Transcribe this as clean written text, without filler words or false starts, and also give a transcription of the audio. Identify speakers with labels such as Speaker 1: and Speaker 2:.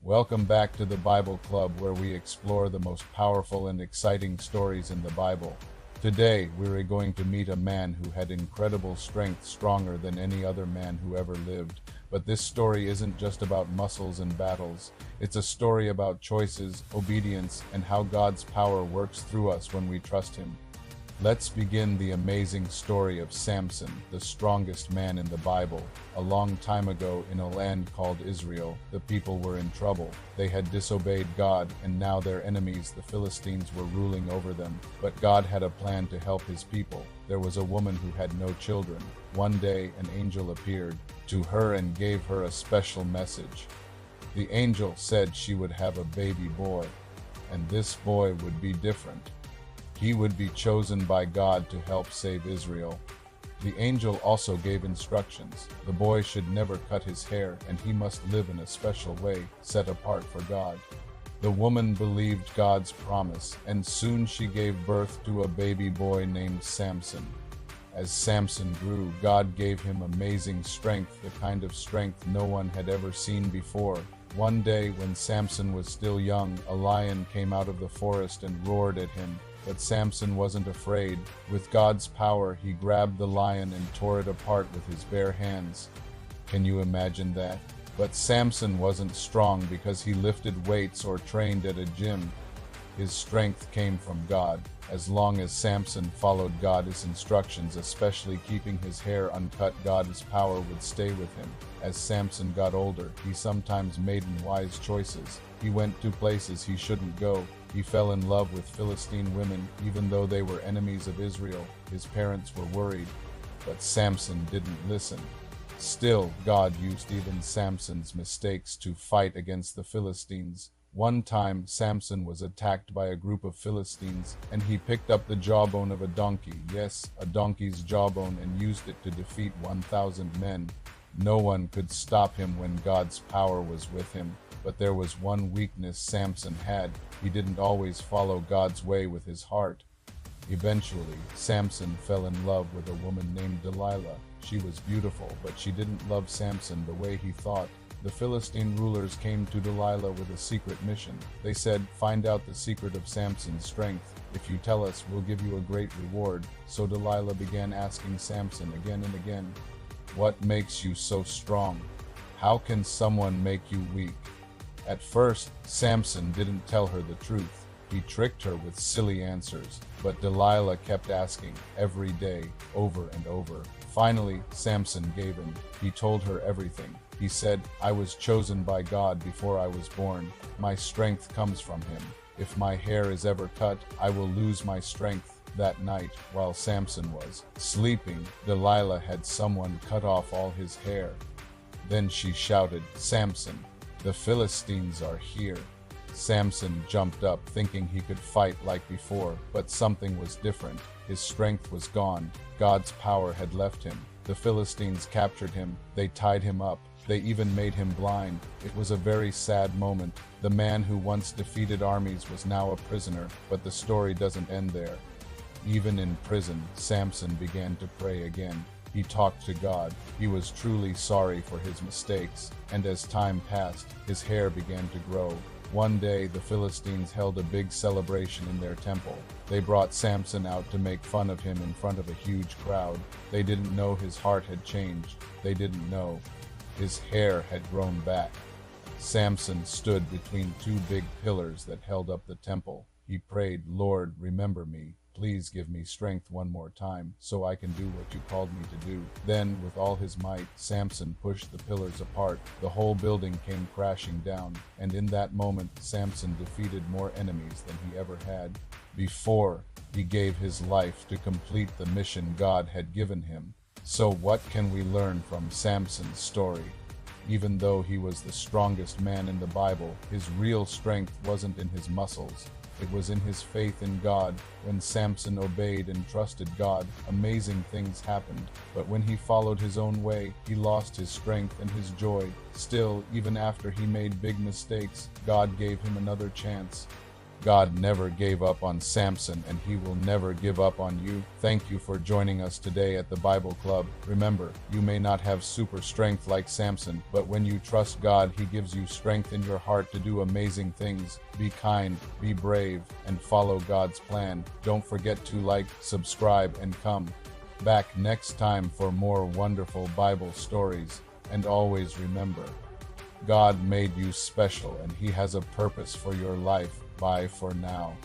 Speaker 1: Welcome back to the Bible Club, where we explore the most powerful and exciting stories in the Bible. Today, we're going to meet a man who had incredible strength, stronger than any other man who ever lived. But this story isn't just about muscles and battles. It's a story about choices, obedience, and how God's power works through us when we trust Him. Let's begin the amazing story of Samson, the strongest man in the Bible. A long time ago, in a land called Israel, the people were in trouble. They had disobeyed God, and now their enemies, the Philistines, were ruling over them. But God had a plan to help His people. There was a woman who had no children. One day, an angel appeared to her and gave her a special message. The angel said she would have a baby boy, and this boy would be different. He would be chosen by God to help save Israel. The angel also gave instructions. The boy should never cut his hair, and he must live in a special way, set apart for God. The woman believed God's promise, and soon she gave birth to a baby boy named Samson. As Samson grew, God gave him amazing strength, the kind of strength no one had ever seen before. One day, when Samson was still young, a lion came out of the forest and roared at him. But Samson wasn't afraid. With God's power, he grabbed the lion and tore it apart with his bare hands. Can you imagine that? But Samson wasn't strong because he lifted weights or trained at a gym. His strength came from God. As long as Samson followed God's instructions, especially keeping his hair uncut, God's power would stay with him. As Samson got older, he sometimes made unwise choices. He went to places he shouldn't go. He fell in love with Philistine women, even though they were enemies of Israel. His parents were worried, but Samson didn't listen. Still, God used even Samson's mistakes to fight against the Philistines. One time, Samson was attacked by a group of Philistines, and he picked up the jawbone of a donkey, yes, a donkey's jawbone, and used it to defeat 1,000 men. No one could stop him when God's power was with him. But there was one weakness Samson had. He didn't always follow God's way with his heart. Eventually, Samson fell in love with a woman named Delilah. She was beautiful, but she didn't love Samson the way he thought. The Philistine rulers came to Delilah with a secret mission. They said, "Find out the secret of Samson's strength. If you tell us, we'll give you a great reward." So Delilah began asking Samson again and again, "What makes you so strong? How can someone make you weak?" At first, Samson didn't tell her the truth. He tricked her with silly answers, but Delilah kept asking, every day, over and over. Finally, Samson gave in. He told her everything. He said, "I was chosen by God before I was born. My strength comes from Him. If my hair is ever cut, I will lose my strength." That night, while Samson was sleeping, Delilah had someone cut off all his hair. Then she shouted, "Samson, the Philistines are here." Samson jumped up, thinking he could fight like before, but something was different. His strength was gone. God's power had left him. The Philistines captured him. They tied him up. They even made him blind. It was a very sad moment. The man who once defeated armies was now a prisoner, but the story doesn't end there. Even in prison, Samson began to pray again. He talked to God. He was truly sorry for his mistakes, and as time passed, his hair began to grow. One day, the Philistines held a big celebration in their temple. They brought Samson out to make fun of him in front of a huge crowd. They didn't know his heart had changed. They didn't know. His hair had grown back. Samson stood between two big pillars that held up the temple. He prayed, "Lord, remember me. Please give me strength one more time, so I can do what you called me to do." Then, with all his might, Samson pushed the pillars apart. The whole building came crashing down, and in that moment, Samson defeated more enemies than he ever had before. He gave his life to complete the mission God had given him. So what can we learn from Samson's story? Even though he was the strongest man in the Bible, his real strength wasn't in his muscles. It was in his faith in God. When Samson obeyed and trusted God, amazing things happened. But when he followed his own way, he lost his strength and his joy. Still, even after he made big mistakes, God gave him another chance. God never gave up on Samson, and he will never give up on you. Thank you for joining us today at the Bible Club. Remember, you may not have super strength like Samson, but when you trust God, he gives you strength in your heart to do amazing things. Be kind, be brave, and follow God's plan. Don't forget to like, subscribe, and come back next time for more wonderful Bible stories. And always remember, God made you special, and he has a purpose for your life. Bye for now.